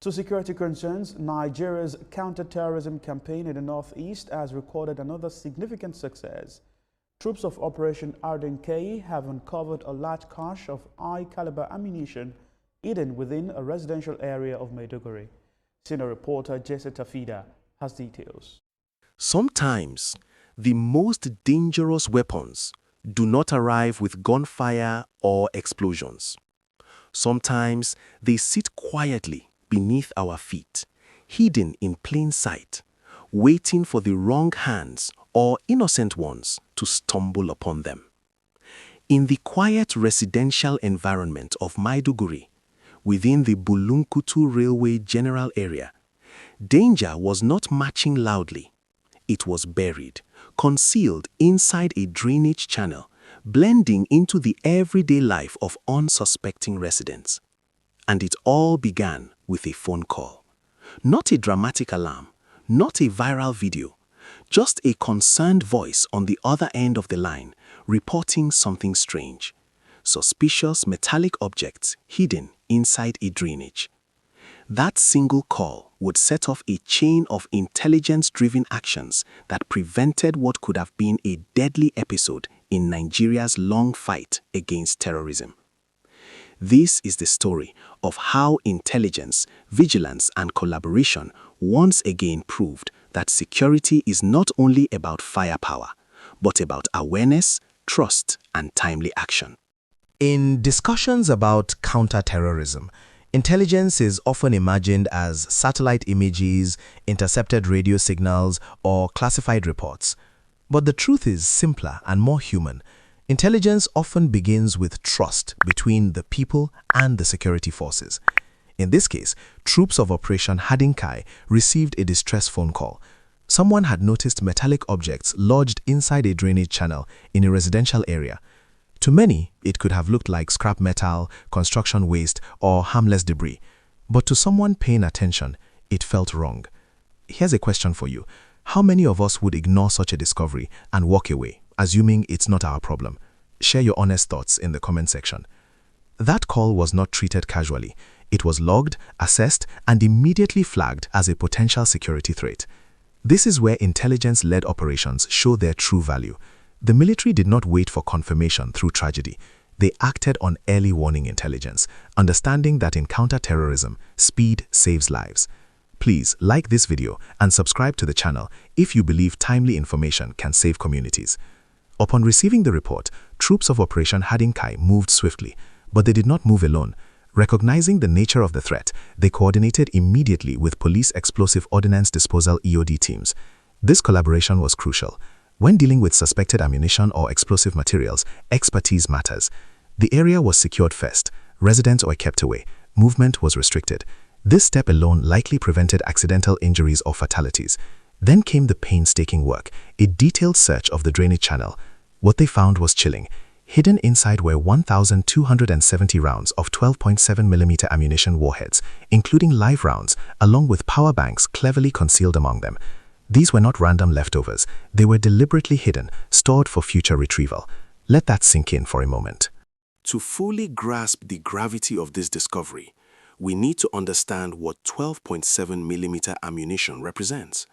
To security concerns, Nigeria's counter-terrorism campaign in the northeast has recorded another significant success. Troops of Operation Hadin Kai have uncovered a large cache of high-caliber ammunition hidden within a residential area of Maiduguri. Senior reporter Jesse Tafida has details. Sometimes, the most dangerous weapons do not arrive with gunfire or explosions. Sometimes, they sit quietly beneath our feet, hidden in plain sight, waiting for the wrong hands or innocent ones to stumble upon them. In the quiet residential environment of Maiduguri, within the Bulunkutu Railway General Area, danger was not marching loudly. It was buried, concealed inside a drainage channel, blending into the everyday life of unsuspecting residents. And it all began with a phone call. Not a dramatic alarm, not a viral video, just a concerned voice on the other end of the line reporting something strange. Suspicious metallic objects hidden inside a drainage. That single call would set off a chain of intelligence-driven actions that prevented what could have been a deadly episode in Nigeria's long fight against terrorism. This is the story of how intelligence, vigilance, and collaboration once again proved that security is not only about firepower, but about awareness, trust, and timely action. In discussions about counterterrorism, intelligence is often imagined as satellite images, intercepted radio signals, or classified reports. But the truth is simpler and more human. Intelligence often begins with trust between the people and the security forces. In this case, troops of Operation Hadin Kai received a distress phone call. Someone had noticed metallic objects lodged inside a drainage channel in a residential area. To many, it could have looked like scrap metal, construction waste, or harmless debris. But to someone paying attention, it felt wrong. Here's a question for you. How many of us would ignore such a discovery and walk away, assuming it's not our problem? Share your honest thoughts in the comment section. That call was not treated casually. It was logged, assessed, and immediately flagged as a potential security threat. This is where intelligence-led operations show their true value. The military did not wait for confirmation through tragedy. They acted on early warning intelligence, understanding that in counter-terrorism, speed saves lives. Please like this video and subscribe to the channel if you believe timely information can save communities. Upon receiving the report, troops of Operation Hadin Kai moved swiftly, but they did not move alone. Recognizing the nature of the threat, they coordinated immediately with Police Explosive Ordnance Disposal EOD teams. This collaboration was crucial. When dealing with suspected ammunition or explosive materials, expertise matters. The area was secured first. Residents were kept away. Movement was restricted. This step alone likely prevented accidental injuries or fatalities. Then came the painstaking work, a detailed search of the drainage channel. What they found was chilling. Hidden inside were 1,270 rounds of 12.7mm ammunition warheads, including live rounds, along with power banks cleverly concealed among them. These were not random leftovers. They were deliberately hidden, stored for future retrieval. Let that sink in for a moment. To fully grasp the gravity of this discovery, we need to understand what 12.7mm ammunition represents.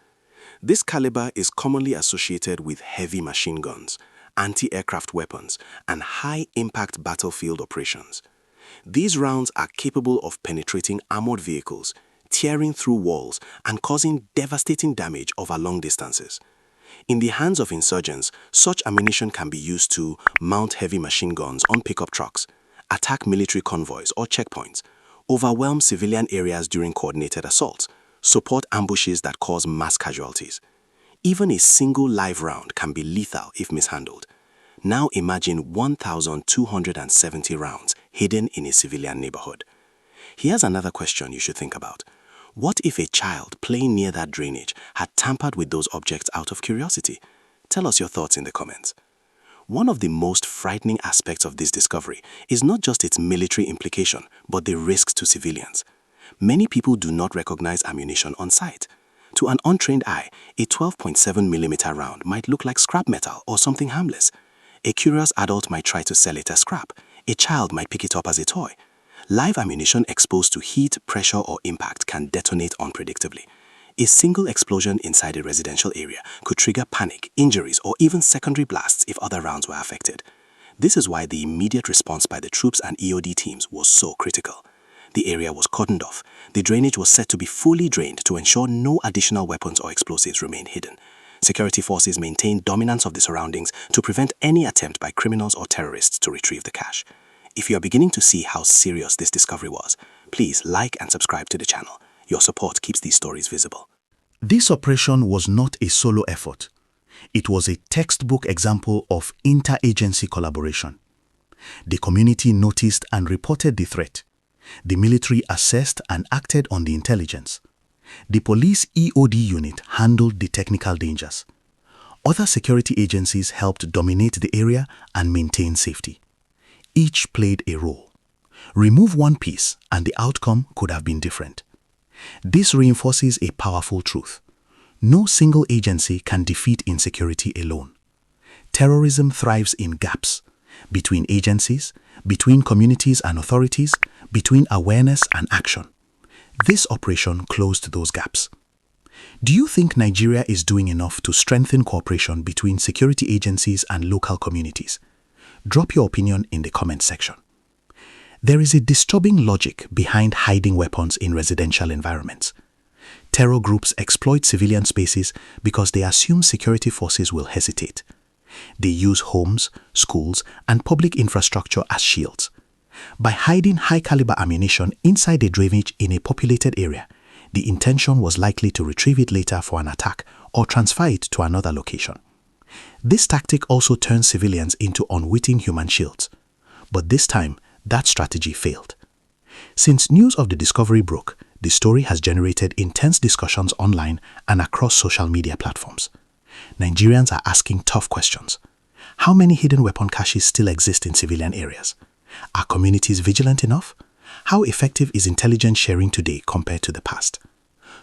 This caliber is commonly associated with heavy machine guns, anti-aircraft weapons, and high-impact battlefield operations. These rounds are capable of penetrating armored vehicles, tearing through walls, and causing devastating damage over long distances. In the hands of insurgents, such ammunition can be used to mount heavy machine guns on pickup trucks, attack military convoys or checkpoints, overwhelm civilian areas during coordinated assaults, support ambushes that cause mass casualties. Even a single live round can be lethal if mishandled. Now imagine 1,270 rounds hidden in a civilian neighborhood. Here's another question you should think about. What if a child playing near that drainage had tampered with those objects out of curiosity? Tell us your thoughts in the comments. One of the most frightening aspects of this discovery is not just its military implication, but the risks to civilians. Many people do not recognize ammunition on sight. To an untrained eye, a 12.7mm round might look like scrap metal or something harmless. A curious adult might try to sell it as scrap. A child might pick it up as a toy. Live ammunition exposed to heat, pressure, or impact can detonate unpredictably. A single explosion inside a residential area could trigger panic, injuries, or even secondary blasts if other rounds were affected. This is why the immediate response by the troops and EOD teams was so critical. The area was cordoned off. The drainage was set to be fully drained to ensure no additional weapons or explosives remained hidden. Security forces maintained dominance of the surroundings to prevent any attempt by criminals or terrorists to retrieve the cache. If you are beginning to see how serious this discovery was, please like and subscribe to the channel. Your support keeps these stories visible. This operation was not a solo effort. It was a textbook example of interagency collaboration. The community noticed and reported the threat. The military assessed and acted on the intelligence. The police EOD unit handled the technical dangers. Other security agencies helped dominate the area and maintain safety. Each played a role. Remove one piece and the outcome could have been different. This reinforces a powerful truth. No single agency can defeat insecurity alone. Terrorism thrives in gaps between agencies, between communities and authorities, between awareness and action. This operation closed those gaps. Do you think Nigeria is doing enough to strengthen cooperation between security agencies and local communities? Drop your opinion in the comment section. There is a disturbing logic behind hiding weapons in residential environments. Terror groups exploit civilian spaces because they assume security forces will hesitate. They use homes, schools, and public infrastructure as shields. By hiding high-caliber ammunition inside a drainage in a populated area, the intention was likely to retrieve it later for an attack or transfer it to another location. This tactic also turns civilians into unwitting human shields. But this time, that strategy failed. Since news of the discovery broke, the story has generated intense discussions online and across social media platforms. Nigerians are asking tough questions. How many hidden weapon caches still exist in civilian areas? Are communities vigilant enough? How effective is intelligence sharing today compared to the past?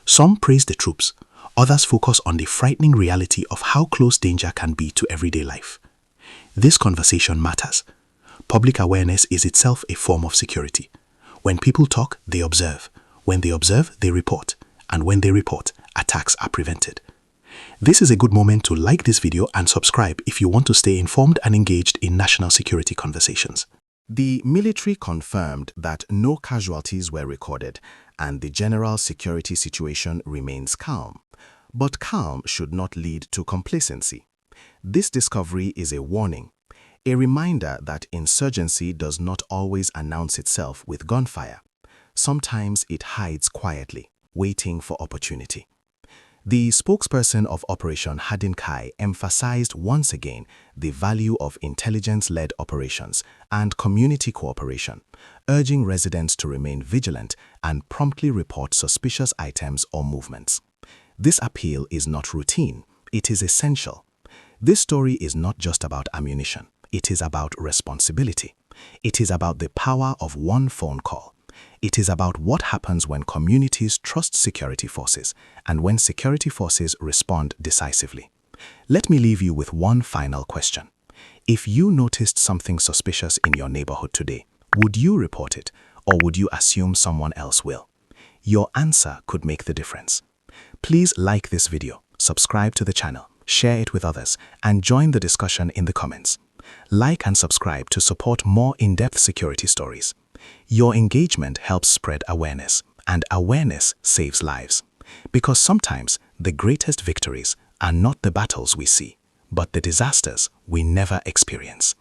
Some praise the troops, others focus on the frightening reality of how close danger can be to everyday life. This conversation matters. Public awareness is itself a form of security. When people talk, they observe. When they observe, they report. And when they report, attacks are prevented. This is a good moment to like this video and subscribe if you want to stay informed and engaged in national security conversations. The military confirmed that no casualties were recorded and the general security situation remains calm. But calm should not lead to complacency. This discovery is a warning, a reminder that insurgency does not always announce itself with gunfire. Sometimes it hides quietly, waiting for opportunity. The spokesperson of Operation Hadin Kai emphasized once again the value of intelligence-led operations and community cooperation, urging residents to remain vigilant and promptly report suspicious items or movements. This appeal is not routine, it is essential. This story is not just about ammunition, it is about responsibility. It is about the power of one phone call. It is about what happens when communities trust security forces and when security forces respond decisively. Let me leave you with one final question. If you noticed something suspicious in your neighborhood today, would you report it or would you assume someone else will? Your answer could make the difference. Please like this video, subscribe to the channel, share it with others, and join the discussion in the comments. Like and subscribe to support more in-depth security stories. Your engagement helps spread awareness, and awareness saves lives. Because sometimes the greatest victories are not the battles we see, but the disasters we never experience.